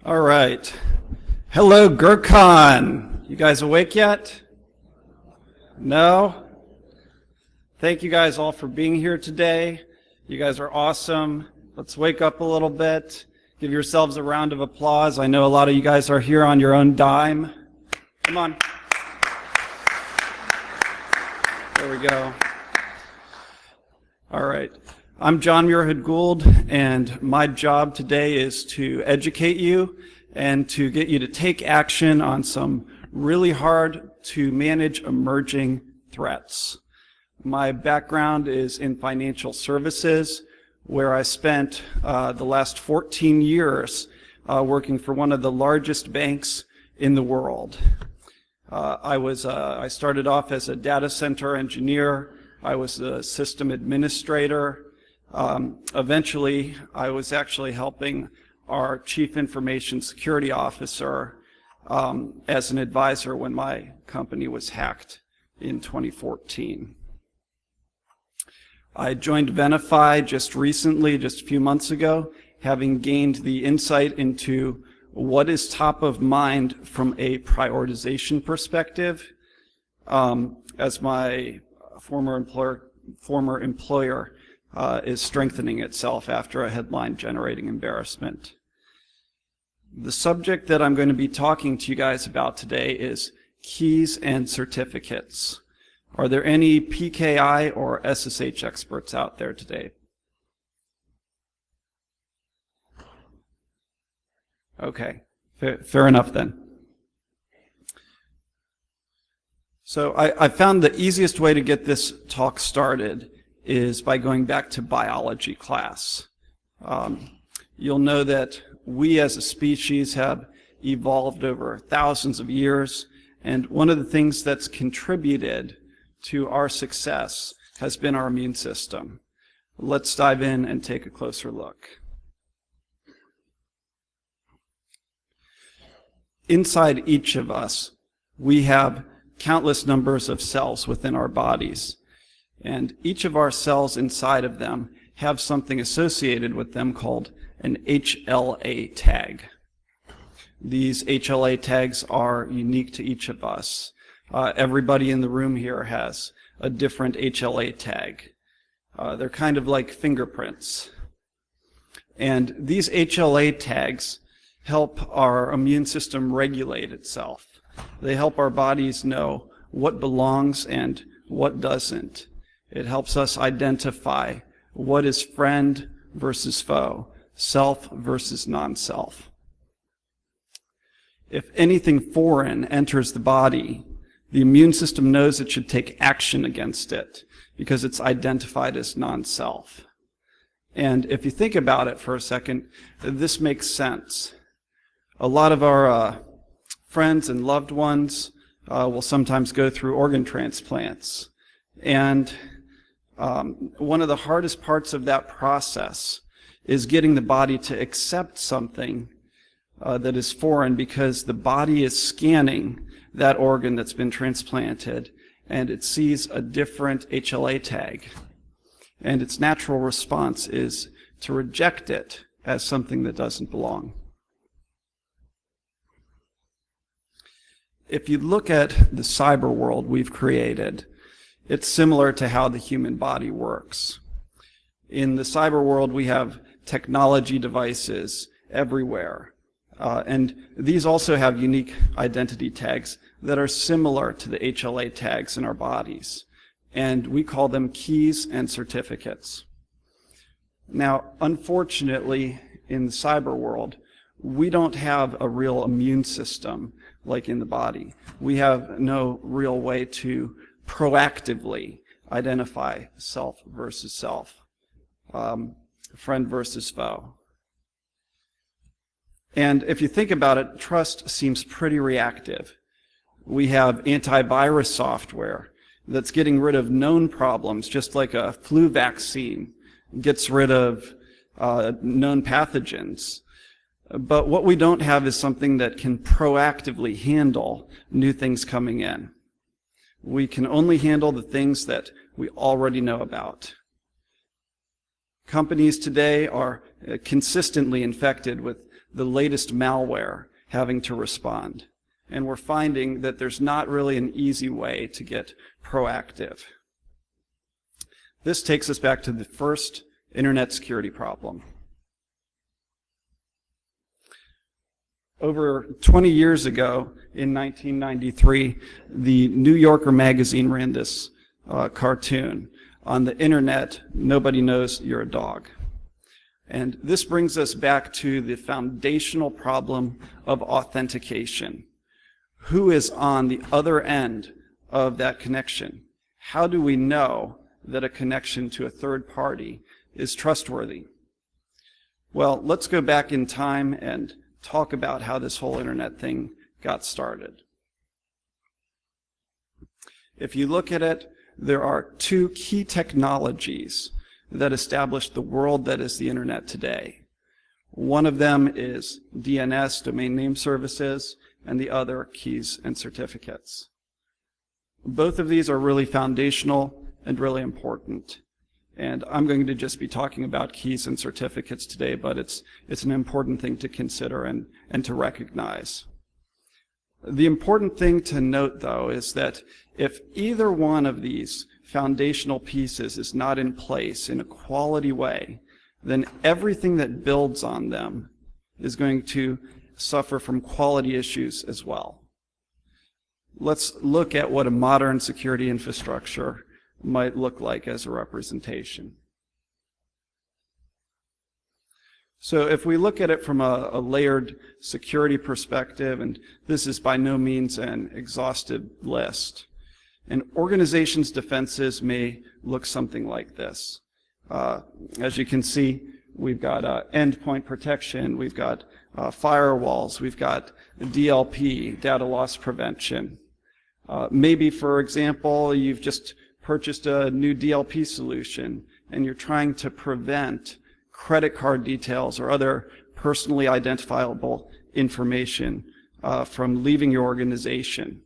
All right. Hello, GrrCON. You guys awake yet? No? Thank you guys all for being here today. You guys are awesome. Let's wake up a little bit. Give yourselves a round of applause. I know a lot of you guys are here on your own dime. Come on. There we go. All right. I'm Muirhead Gould, and my job today is to educate you and to get you to take action on some really hard to manage emerging threats. My background is in financial services, where I spent the last 14 years working for one of the largest banks in the world. I started off as a data center engineer. I was a system administrator. Eventually, I was actually helping our chief information security officer as an advisor when my company was hacked in 2014. I joined Venafi just recently, just a few months ago, having gained the insight into what is top of mind from a prioritization perspective, as my former employer is strengthening itself after a headline-generating embarrassment. The subject that I'm going to be talking to you guys about today is keys and certificates. Are there any PKI or SSH experts out there today? Okay, fair enough then. So I found the easiest way to get this talk started is by going back to biology class. You'll know that we as a species have evolved over thousands of years, and one of the things that's contributed to our success has been our immune system. Let's dive in and take a closer look. Inside each of us, we have countless numbers of cells within our bodies. And each of our cells inside of them have something associated with them called an HLA tag. These HLA tags are unique to each of us. Everybody in the room here has a different HLA tag. They're kind of like fingerprints. And these HLA tags help our immune system regulate itself. They help our bodies know what belongs and what doesn't. It helps us identify what is friend versus foe, self versus non-self. If anything foreign enters the body, the immune system knows it should take action against it because it's identified as non-self. And if you think about it for a second, this makes sense. A lot of our friends and loved ones will sometimes go through organ transplants. And one of the hardest parts of that process is getting the body to accept something that is foreign, because the body is scanning that organ that's been transplanted and it sees a different HLA tag. And its natural response is to reject it as something that doesn't belong. If you look at the cyber world we've created, it's similar to how the human body works. In the cyber world, we have technology devices everywhere. And these also have unique identity tags that are similar to the HLA tags in our bodies. And we call them keys and certificates. Now, unfortunately, in the cyber world, we don't have a real immune system like in the body. We have no real way to proactively identify self versus self, friend versus foe. And if you think about it, trust seems pretty reactive. We have antivirus software that's getting rid of known problems, just like a flu vaccine gets rid of known pathogens. But what we don't have is something that can proactively handle new things coming in. We can only handle the things that we already know about. Companies today are consistently infected with the latest malware having to respond. And we're finding that there's not really an easy way to get proactive. This takes us back to the first internet security problem. Over 20 years ago, in 1993, the New Yorker magazine ran this cartoon. On the internet, nobody knows you're a dog. And this brings us back to the foundational problem of authentication. Who is on the other end of that connection? How do we know that a connection to a third party is trustworthy? Well, let's go back in time and talk about how this whole internet thing got started. If you look at it, there are two key technologies that established the world that is the internet today. One of them is DNS, domain name services, and the other keys and certificates. Both of these are really foundational and really important. And I'm going to just be talking about keys and certificates today, but it's an important thing to consider and to recognize. The important thing to note, though, is that if either one of these foundational pieces is not in place in a quality way, then everything that builds on them is going to suffer from quality issues as well. Let's look at what a modern security infrastructure might look like as a representation. So if we look at it from a layered security perspective, and this is by no means an exhaustive list, an organization's defenses may look something like this. As you can see, we've got endpoint protection, we've got firewalls, we've got DLP, data loss prevention. Maybe, for example, you've just purchased a new DLP solution and you're trying to prevent credit card details or other personally identifiable information from leaving your organization.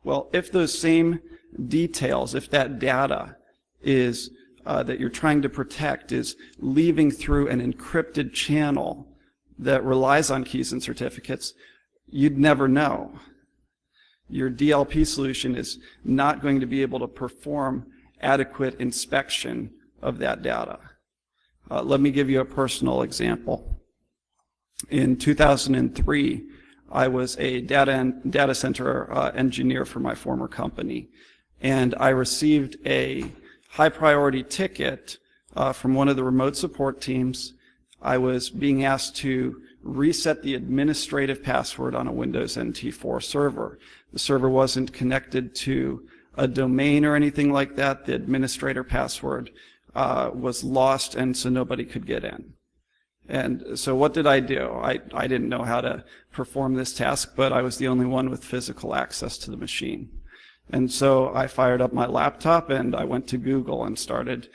Well, if those same details, if that data is that you're trying to protect is leaving through an encrypted channel that relies on keys and certificates, you'd never know. Your DLP solution is not going to be able to perform adequate inspection of that data. Let me give you a personal example. In 2003, I was a data center engineer for my former company, and I received a high priority ticket from one of the remote support teams. I was being asked to reset the administrative password on a Windows NT4 server. The server wasn't connected to a domain or anything like that. The administrator password was lost, and so nobody could get in. And so what did I do? I didn't know how to perform this task, but I was the only one with physical access to the machine. And so I fired up my laptop and I went to Google and started,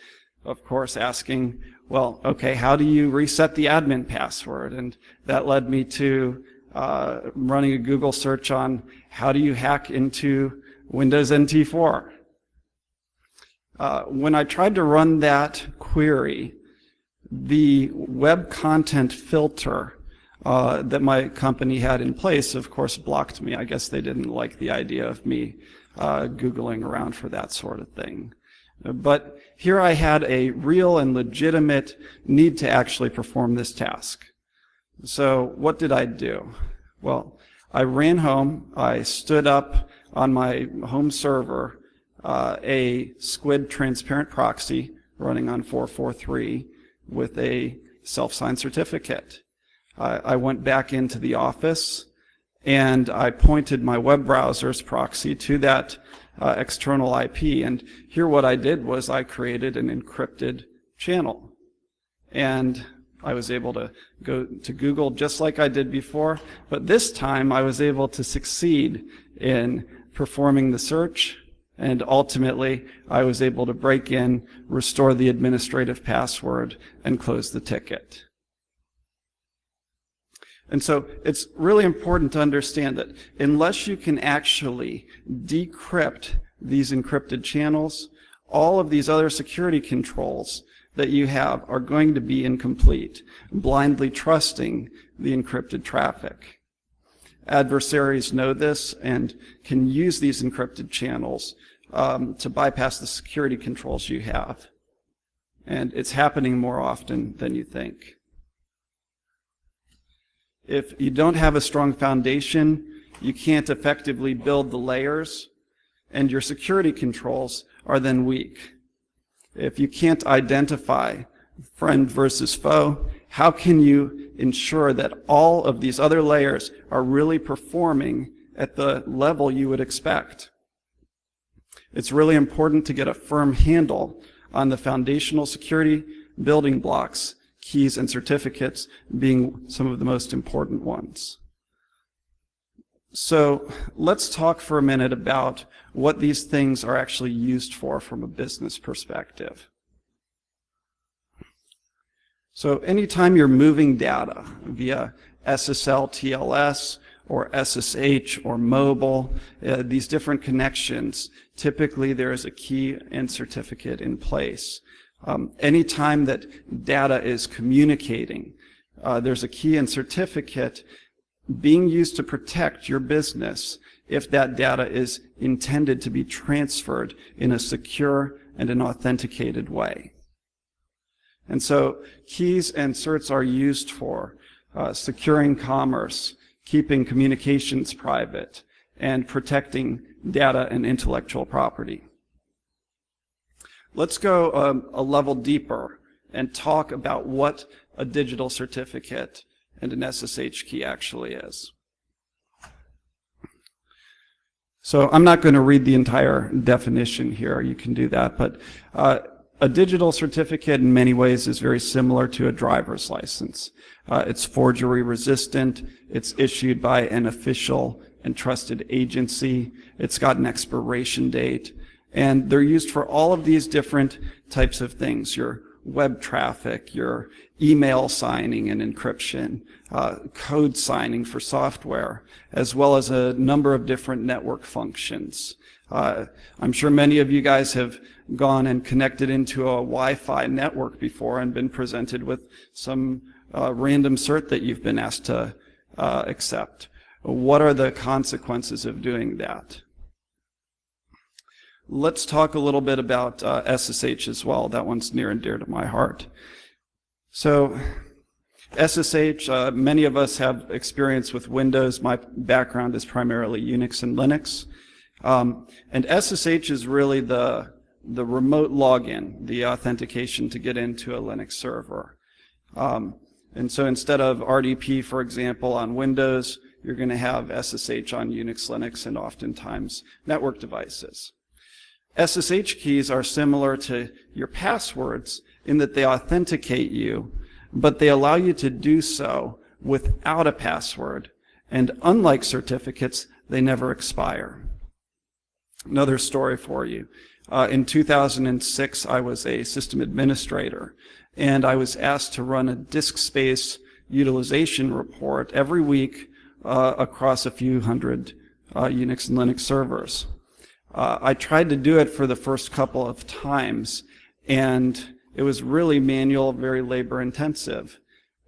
of course, asking, well, okay, how do you reset the admin password? And that led me to running a Google search on how do you hack into Windows NT4. When I tried to run that query, the web content filter that my company had in place, of course, blocked me. I guess they didn't like the idea of me Googling around for that sort of thing. But here I had a real and legitimate need to actually perform this task. So what did I do? Well, I ran home, I stood up on my home server a Squid transparent proxy running on 443 with a self-signed certificate. I went back into the office and I pointed my web browser's proxy to that external IP, and here what I did was I created an encrypted channel. And I was able to go to Google just like I did before, but this time I was able to succeed in performing the search, and ultimately I was able to break in, restore the administrative password, and close the ticket. And so it's really important to understand that unless you can actually decrypt these encrypted channels, all of these other security controls that you have are going to be incomplete, blindly trusting the encrypted traffic. Adversaries know this and can use these encrypted channels to bypass the security controls you have. And it's happening more often than you think. If you don't have a strong foundation, you can't effectively build the layers, and your security controls are then weak. If you can't identify friend versus foe, how can you ensure that all of these other layers are really performing at the level you would expect? It's really important to get a firm handle on the foundational security building blocks, keys and certificates being some of the most important ones. So let's talk for a minute about what these things are actually used for from a business perspective. So anytime you're moving data via SSL, TLS, or SSH, or mobile, these different connections, typically there is a key and certificate in place. Anytime that data is communicating, there's a key and certificate being used to protect your business if that data is intended to be transferred in a secure and an authenticated way. And so keys and certs are used for securing commerce, keeping communications private, and protecting data and intellectual property. Let's go a level deeper and talk about what a digital certificate and an SSH key actually is. So I'm not going to read the entire definition here. You can do that. But a digital certificate in many ways is very similar to a driver's license. It's forgery resistant. It's issued by an official and trusted agency. It's got an expiration date. And they're used for all of these different types of things. Your web traffic, your email signing and encryption, code signing for software, as well as a number of different network functions. I'm sure many of you guys have gone and connected into a Wi-Fi network before and been presented with some random cert that you've been asked to accept. What are the consequences of doing that? Let's talk a little bit about SSH as well. That one's near and dear to my heart. So SSH, many of us have experience with Windows. My background is primarily Unix and Linux. And SSH is really the remote login, the authentication to get into a Linux server. And so instead of RDP, for example, on Windows, you're going to have SSH on Unix, Linux, and oftentimes network devices. SSH keys are similar to your passwords in that they authenticate you, but they allow you to do so without a password. And unlike certificates, they never expire. Another story for you. In 2006, I was a system administrator, and I was asked to run a disk space utilization report every week across a few hundred Unix and Linux servers. I tried to do it for the first couple of times, and it was really manual, very labor intensive.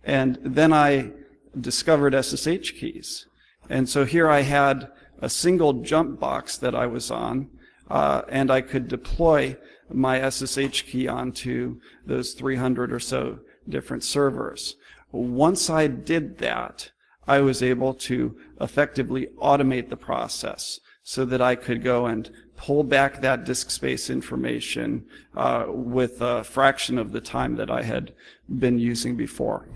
And then I discovered SSH keys. And so here I had a single jump box that I was on, and I could deploy my SSH key onto those 300 or so different servers. Once I did that, I was able to effectively automate the process so that I could go and pull back that disk space information with a fraction of the time that I had been using before.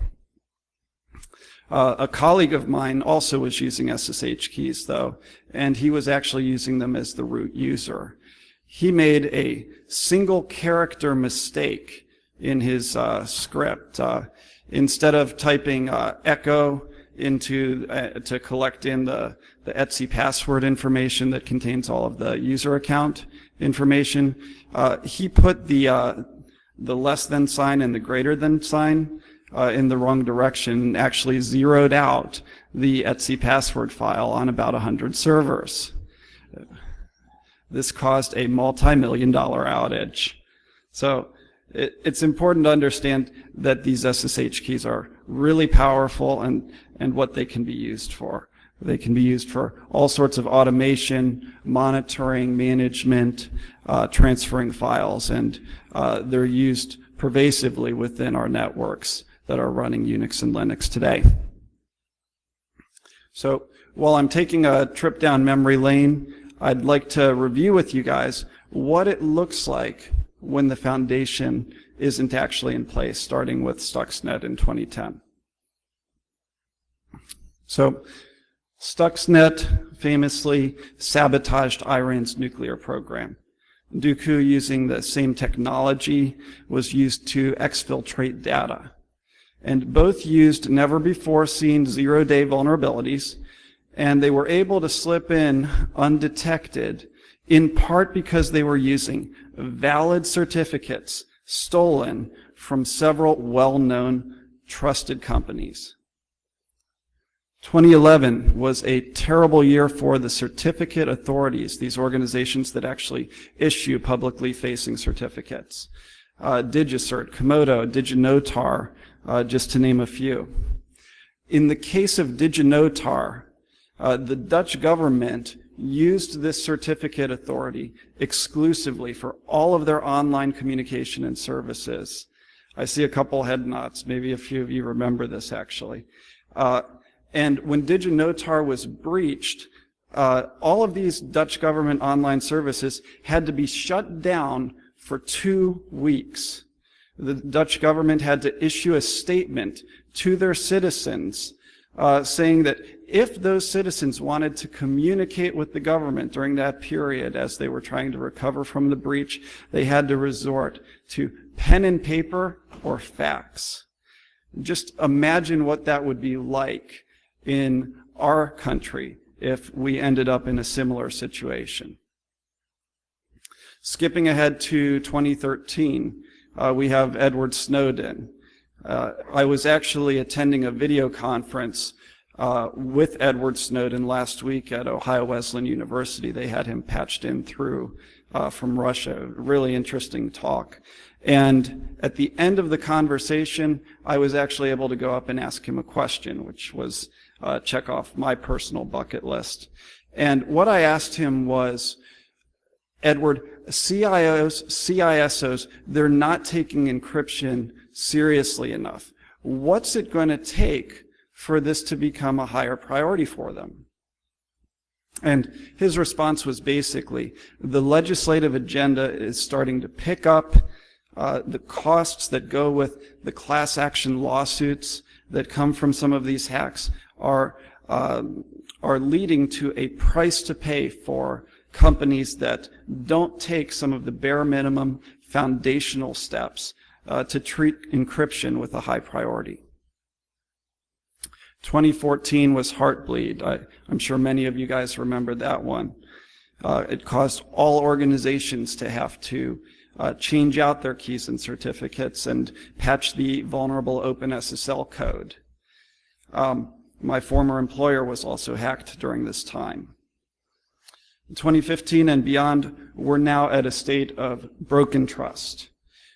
A colleague of mine also was using SSH keys, though, and he was actually using them as the root user. He made a single character mistake in his script. Instead of typing echo into to collect in the Etsy password information that contains all of the user account information, he put the less than sign and the greater than sign in the wrong direction and actually zeroed out the Etsy password file on about 100 servers. This caused a multi-million-dollar outage. So it's important to understand that these SSH keys are really powerful and what they can be used for. They can be used for all sorts of automation, monitoring, management, transferring files, and they're used pervasively within our networks that are running Unix and Linux today. So while I'm taking a trip down memory lane, I'd like to review with you guys what it looks like when the foundation isn't actually in place, starting with Stuxnet in 2010. So Stuxnet famously sabotaged Iran's nuclear program. Dooku, using the same technology, was used to exfiltrate data. And both used never-before-seen zero-day vulnerabilities, and they were able to slip in undetected, in part because they were using valid certificates stolen from several well-known, trusted companies. 2011 was a terrible year for the certificate authorities, these organizations that actually issue publicly facing certificates. DigiCert, Komodo, DigiNotar, just to name a few. In the case of DigiNotar, the Dutch government used this certificate authority exclusively for all of their online communication and services. I see a couple head nods. Maybe a few of you remember this, actually. And when DigiNotar was breached, all of these Dutch government online services had to be shut down for 2 weeks. The Dutch government had to issue a statement to their citizens saying that if those citizens wanted to communicate with the government during that period as they were trying to recover from the breach, they had to resort to pen and paper or fax. Just imagine what that would be like in our country if we ended up in a similar situation. Skipping ahead to 2013, we have Edward Snowden. I was actually attending a video conference with Edward Snowden last week at Ohio Wesleyan University. They had him patched in through from Russia. Really interesting talk. And at the end of the conversation, I was actually able to go up and ask him a question, which was check off my personal bucket list. And what I asked him was, Edward, CIOs, CISOs, they're not taking encryption seriously enough. What's it going to take for this to become a higher priority for them? And his response was basically, the legislative agenda is starting to pick up. The costs that go with the class action lawsuits that come from some of these hacks are leading to a price to pay for companies that don't take some of the bare minimum foundational steps to treat encryption with a high priority. 2014 was Heartbleed. I'm sure many of you guys remember that one. It caused all organizations to have to change out their keys and certificates and patch the vulnerable OpenSSL code. My former employer was also hacked during this time. In 2015 and beyond, we're now at a state of broken trust.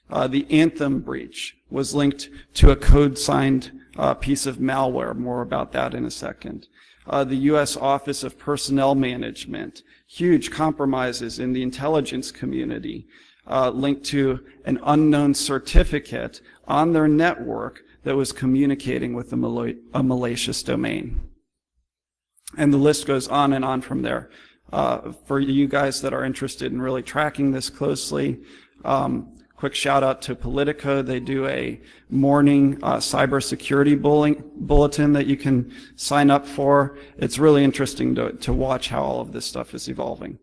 The Anthem breach was linked to a code-signed piece of malware. More about that in a second. The U.S. Office of Personnel Management, huge compromises in the intelligence community, linked to an unknown certificate on their network that was communicating with a malicious domain. And the list goes on and on from there. For you guys that are interested in really tracking this closely, quick shout out to Politico. They do a morning cybersecurity bulletin that you can sign up for. It's really interesting to watch how all of this stuff is evolving.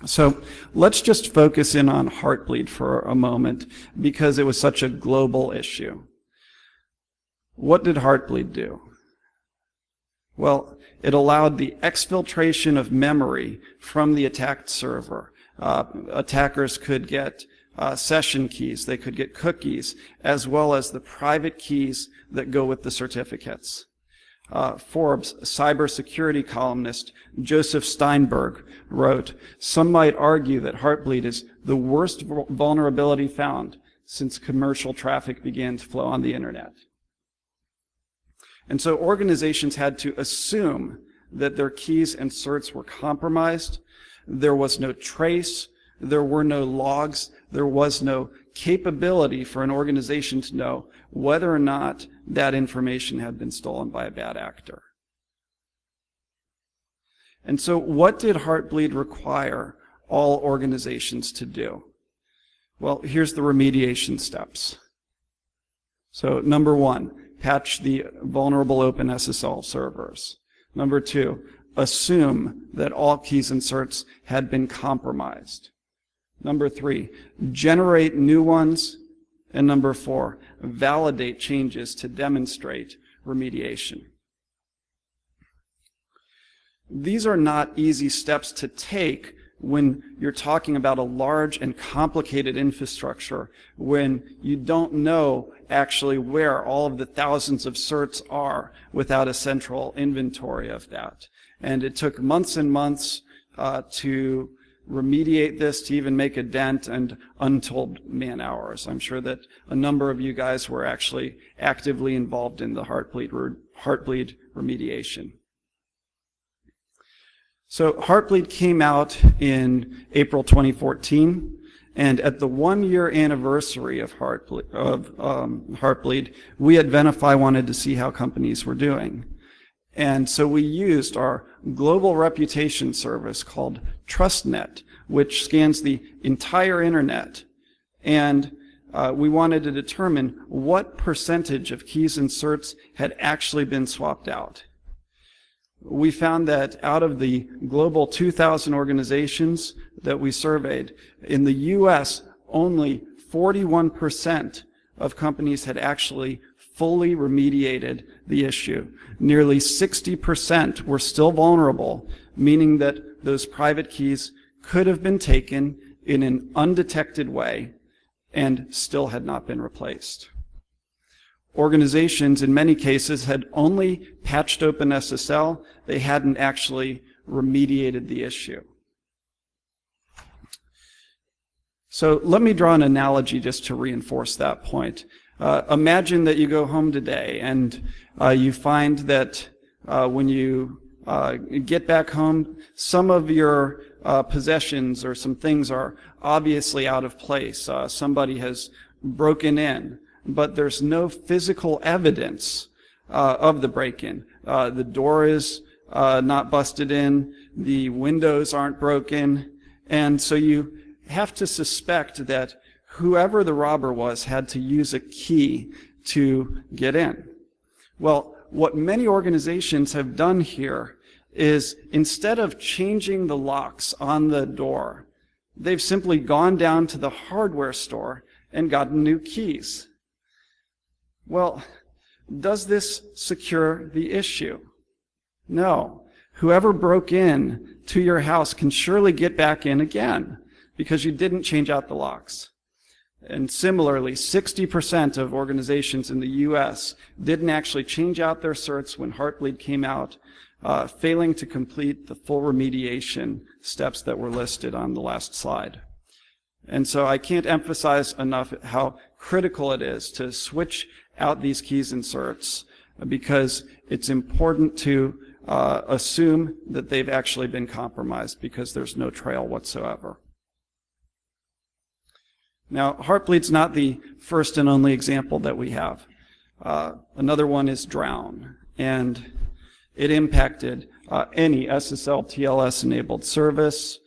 So let's just focus in on Heartbleed for a moment because it was such a global issue. What did Heartbleed do? Well, it allowed the exfiltration of memory from the attacked server. Attackers could get session keys, they could get cookies, as well as the private keys that go with the certificates. Forbes cybersecurity columnist Joseph Steinberg wrote, "Some might argue that Heartbleed is the worst vulnerability found since commercial traffic began to flow on the internet." And so organizations had to assume that their keys and certs were compromised. There was no trace, there were no logs, there was no capability for an organization to know whether or not that information had been stolen by a bad actor. And so what did Heartbleed require all organizations to do? Well, here's the remediation steps. So number one, patch the vulnerable OpenSSL servers. Number two, assume that all keys and certs had been compromised. Number three, generate new ones. And number four, validate changes to demonstrate remediation. These are not easy steps to take when you're talking about a large and complicated infrastructure, when you don't know actually where all of the thousands of certs are without a central inventory of that. And it took months and months to remediate this, to even make a dent, and untold man hours. I'm sure that a number of you guys were actually actively involved in the Heartbleed remediation. So Heartbleed came out in April 2014, and at the 1-year anniversary of Heartbleed, we at Venafi wanted to see how companies were doing. And so we used our global reputation service called TrustNet, which scans the entire internet. And we wanted to determine what percentage of keys and certs had actually been swapped out. We found that out of the global 2,000 organizations that we surveyed, in the US, only 41% of companies had actually fully remediated the issue. Nearly 60% were still vulnerable, meaning that those private keys could have been taken in an undetected way and still had not been replaced. Organizations, in many cases, had only patched OpenSSL. They hadn't actually remediated the issue. So let me draw an analogy just to reinforce that point. Imagine that you go home today and you find that when you get back home, some of your possessions or some things are obviously out of place. Somebody has broken in, but there's no physical evidence of the break-in. The door is not busted in, the windows aren't broken, and so you have to suspect that whoever the robber was had to use a key to get in. Well, what many organizations have done here is, instead of changing the locks on the door, they've simply gone down to the hardware store and gotten new keys. Well, does this secure the issue? No. Whoever broke in to your house can surely get back in again because you didn't change out the locks. And similarly, 60% of organizations in the US didn't actually change out their certs when Heartbleed came out, failing to complete the full remediation steps that were listed on the last slide. And so I can't emphasize enough how critical it is to switch out these keys and certs, because it's important to assume that they've actually been compromised, because there's no trail whatsoever. Now, Heartbleed's not the first and only example that we have. Another one is Drown, and it impacted any SSL TLS enabled service.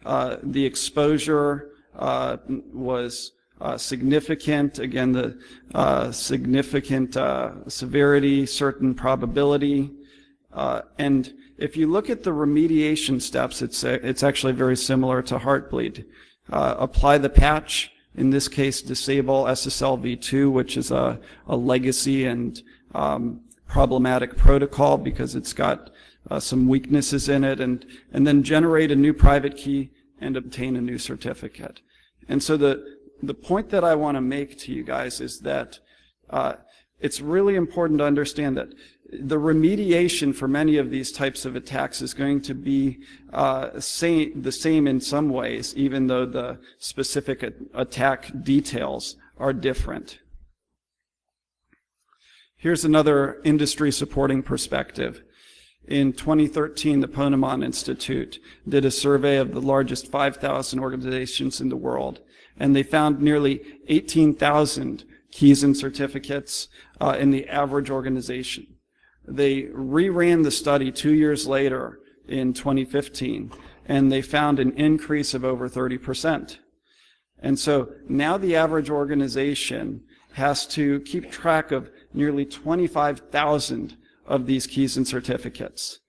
The exposure was significant. Again, the significant severity, certain probability. And if you look at the remediation steps, it's actually very similar to Heartbleed. Apply the patch. In this case, disable SSL v2, which is a legacy and problematic protocol because it's got some weaknesses in it, and then generate a new private key and obtain a new certificate. And so the point that I want to make to you guys is that it's really important to understand that the remediation for many of these types of attacks is going to be the same in some ways, even though the specific attack details are different. Here's another industry supporting perspective. In 2013, the Ponemon Institute did a survey of the largest 5,000 organizations in the world, and they found nearly 18,000 keys and certificates in the average organization. They reran the study 2 years later in 2015, and they found an increase of over 30%. And so now the average organization has to keep track of nearly 25,000 of these keys and certificates.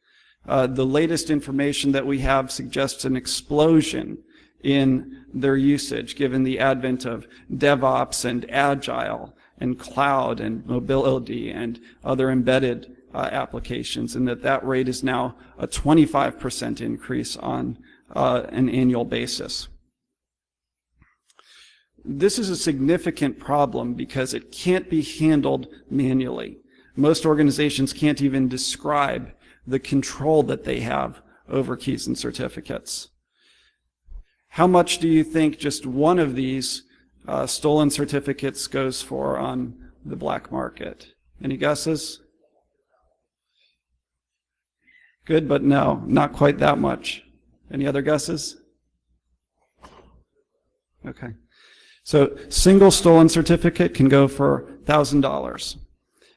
The latest information that we have suggests an explosion in their usage, given the advent of DevOps and Agile and cloud and mobility and other embedded applications, and that rate is now a 25% increase on an annual basis. This is a significant problem because it can't be handled manually. Most organizations can't even describe the control that they have over keys and certificates. How much do you think just one of these stolen certificates goes for on the black market? Any guesses? Good, but no, not quite that much. Any other guesses? Okay. So single stolen certificate can go for $1,000.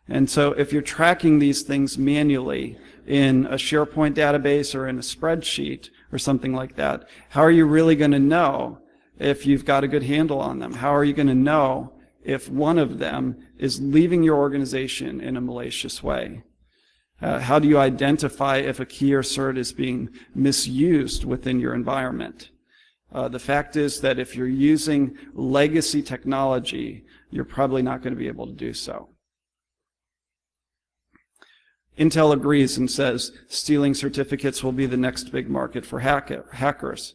And so if you're tracking these things manually in a SharePoint database or in a spreadsheet or something like that, how are you really going to know if you've got a good handle on them? How are you going to know if one of them is leaving your organization in a malicious way? How do you identify if a key or cert is being misused within your environment? The fact is that if you're using legacy technology, you're probably not going to be able to do so. Intel agrees and says stealing certificates will be the next big market for hackers.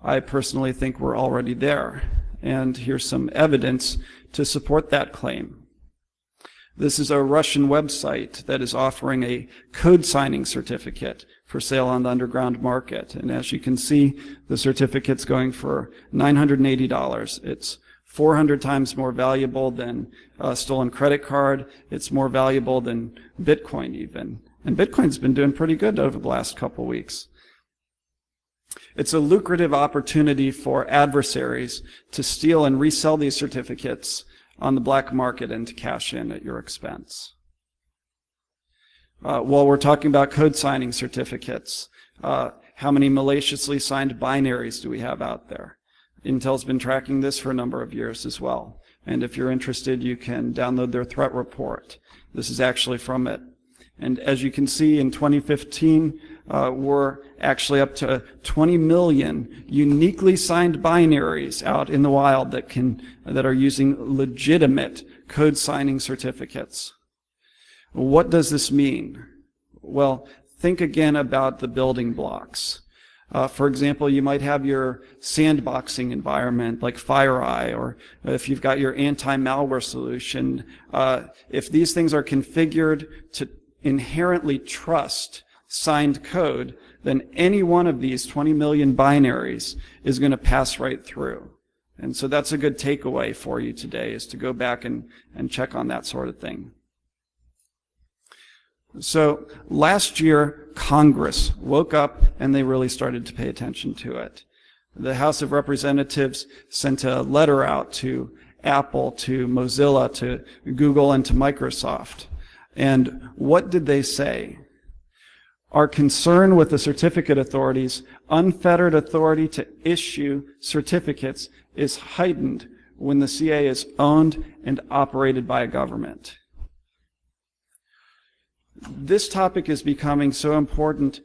I personally think we're already there, and here's some evidence to support that claim. This is a Russian website that is offering a code signing certificate for sale on the underground market. And as you can see, the certificate's going for $980. It's 400 times more valuable than a stolen credit card. It's more valuable than Bitcoin even. And Bitcoin's been doing pretty good over the last couple weeks. It's a lucrative opportunity for adversaries to steal and resell these certificates on the black market and to cash in at your expense. While we're talking about code signing certificates, how many maliciously signed binaries do we have out there? Intel's been tracking this for a number of years as well. And if you're interested, you can download their threat report. This is actually from it. And as you can see, in 2015, we're actually up to 20 million uniquely signed binaries out in the wild that are using legitimate code signing certificates. What does this mean? Well, think again about the building blocks. For example, you might have your sandboxing environment like FireEye, or if you've got your anti-malware solution. If these things are configured to inherently trust signed code, then any one of these 20 million binaries is going to pass right through. And so that's a good takeaway for you today, is to go back and check on that sort of thing. So last year, Congress woke up and they really started to pay attention to it. The House of Representatives sent a letter out to Apple, to Mozilla, to Google, and to Microsoft. And what did they say? Our concern with the certificate authorities' unfettered authority to issue certificates is heightened when the CA is owned and operated by a government. This topic is becoming so important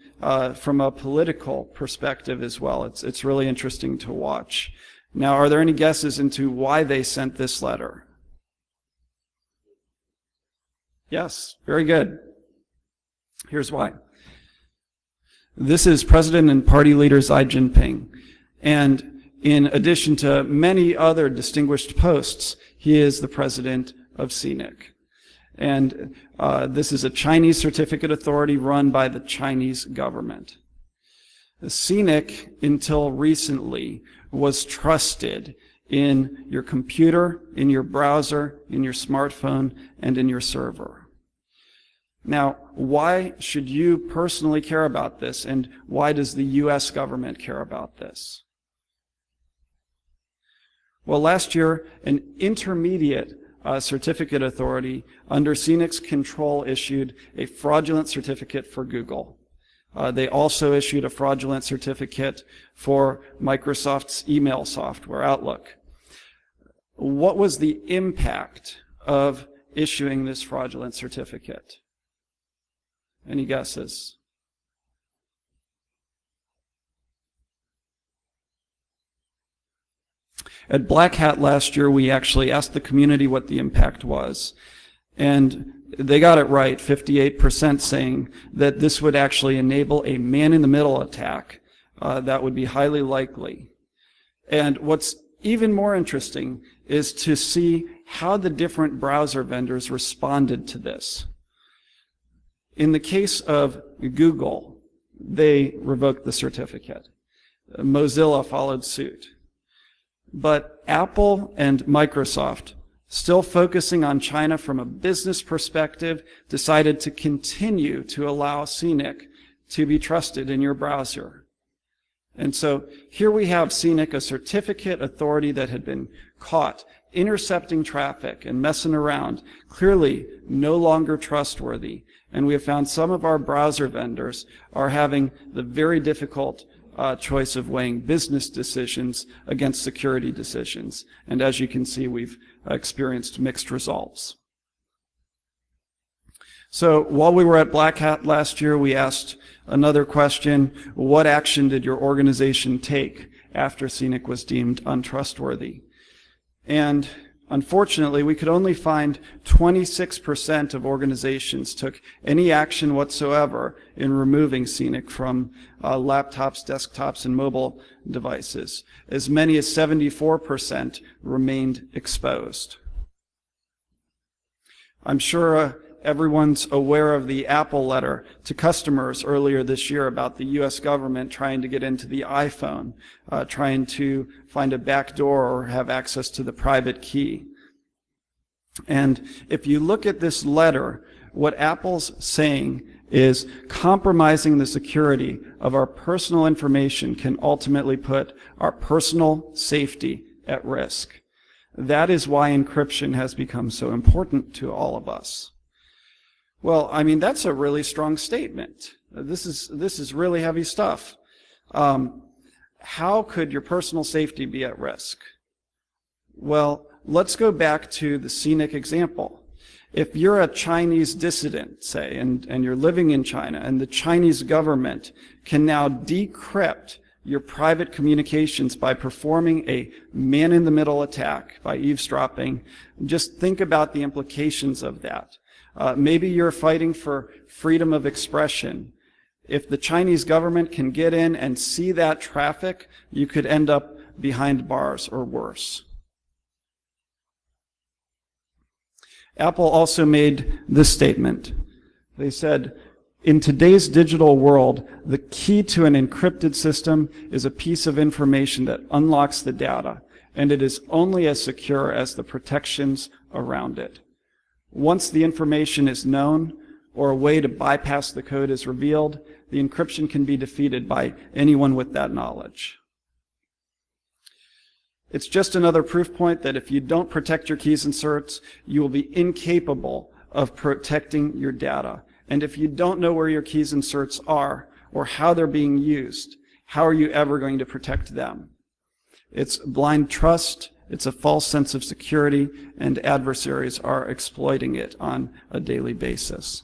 from a political perspective as well. It's really interesting to watch. Now, are there any guesses into why they sent this letter? Yes, very good. Here's why. This is President and Party leader Xi Jinping. And in addition to many other distinguished posts, he is the president of CNIC. And this is a Chinese certificate authority run by the Chinese government. CNIC, until recently, was trusted in your computer, in your browser, in your smartphone, and in your server. Now, why should you personally care about this, and why does the US government care about this? Well, last year, an intermediate certificate authority under CNIC's control issued a fraudulent certificate for Google. They also issued a fraudulent certificate for Microsoft's email software, Outlook. What was the impact of issuing this fraudulent certificate? Any guesses? At Black Hat last year, we actually asked the community what the impact was. And they got it right, 58% saying that this would actually enable a man-in-the-middle attack that would be highly likely. And what's even more interesting is to see how the different browser vendors responded to this. In the case of Google, they revoked the certificate. Mozilla followed suit. But Apple and Microsoft, still focusing on China from a business perspective, decided to continue to allow CNIC to be trusted in your browser. And so here we have CNIC, a certificate authority that had been caught intercepting traffic and messing around, clearly no longer trustworthy. And we have found some of our browser vendors are having the very difficult choice of weighing business decisions against security decisions. And as you can see, we've experienced mixed results. So while we were at Black Hat last year, we asked another question: what action did your organization take after CNIC was deemed untrustworthy? And unfortunately, we could only find 26% of organizations took any action whatsoever in removing CNIC from laptops, desktops, and mobile devices. As many as 74% remained exposed. I'm sure everyone's aware of the Apple letter to customers earlier this year about the US government trying to get into the iPhone, trying to find a backdoor or have access to the private key. And if you look at this letter, what Apple's saying is compromising the security of our personal information can ultimately put our personal safety at risk. That is why encryption has become so important to all of us. Well, I mean, that's a really strong statement. This is really heavy stuff. How could your personal safety be at risk? Well, let's go back to the CNIC example. If you're a Chinese dissident, say, and you're living in China, and the Chinese government can now decrypt your private communications by performing a man-in-the-middle attack, by eavesdropping, just think about the implications of that. Maybe you're fighting for freedom of expression. If the Chinese government can get in and see that traffic, you could end up behind bars or worse. Apple also made this statement. They said, in today's digital world, the key to an encrypted system is a piece of information that unlocks the data, and it is only as secure as the protections around it. Once the information is known, or a way to bypass the code is revealed, the encryption can be defeated by anyone with that knowledge. It's just another proof point that if you don't protect your keys and certs, you will be incapable of protecting your data. And if you don't know where your keys and certs are, or how they're being used, how are you ever going to protect them? It's blind trust, it's a false sense of security, and adversaries are exploiting it on a daily basis.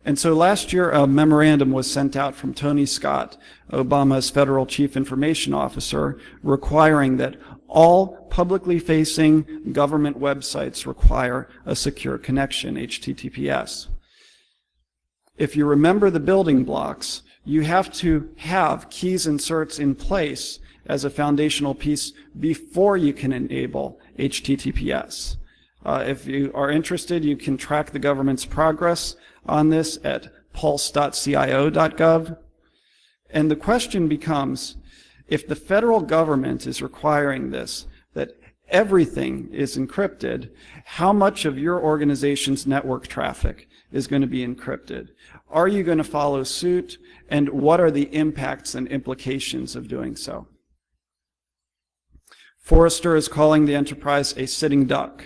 And so last year, a memorandum was sent out from Tony Scott, Obama's federal chief information officer, requiring that all publicly facing government websites require a secure connection, HTTPS. If you remember the building blocks, you have to have keys and certs in place as a foundational piece before you can enable HTTPS. If you are interested, you can track the government's progress on this at pulse.cio.gov. And the question becomes, if the federal government is requiring this, that everything is encrypted, how much of your organization's network traffic is going to be encrypted? Are you going to follow suit? And what are the impacts and implications of doing so? Forrester is calling the enterprise a sitting duck.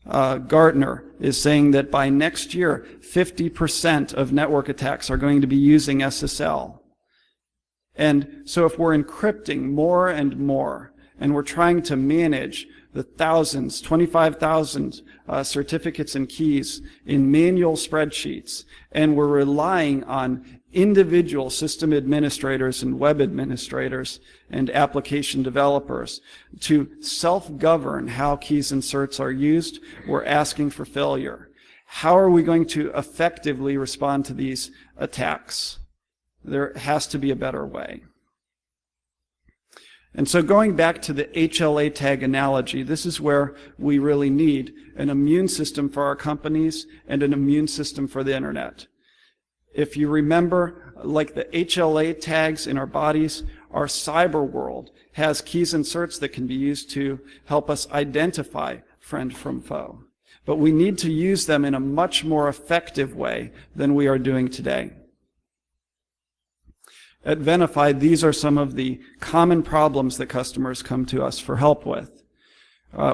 Gartner is saying that by next year, 50% of network attacks are going to be using SSL. And so if we're encrypting more and more, and we're trying to manage the thousands, 25,000 certificates and keys in manual spreadsheets, and we're relying on individual system administrators and web administrators and application developers to self-govern how keys and certs are used, we're asking for failure. How are we going to effectively respond to these attacks? There has to be a better way. And so going back to the HLA tag analogy, this is where we really need an immune system for our companies and an immune system for the internet. If you remember, like the HLA tags in our bodies, our cyber world has keys and certs that can be used to help us identify friend from foe. But we need to use them in a much more effective way than we are doing today. At Venafi, these are some of the common problems that customers come to us for help with.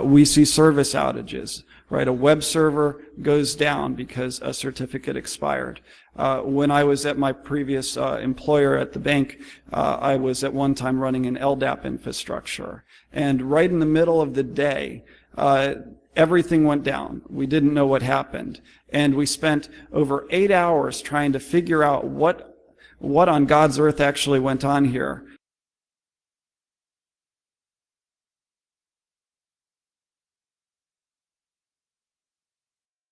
We see service outages, right? A web server goes down because a certificate expired. When I was at my previous employer at the bank, I was at one time running an LDAP infrastructure. And right in the middle of the day, everything went down. We didn't know what happened. And we spent over 8 hours trying to figure out what on God's earth actually went on here.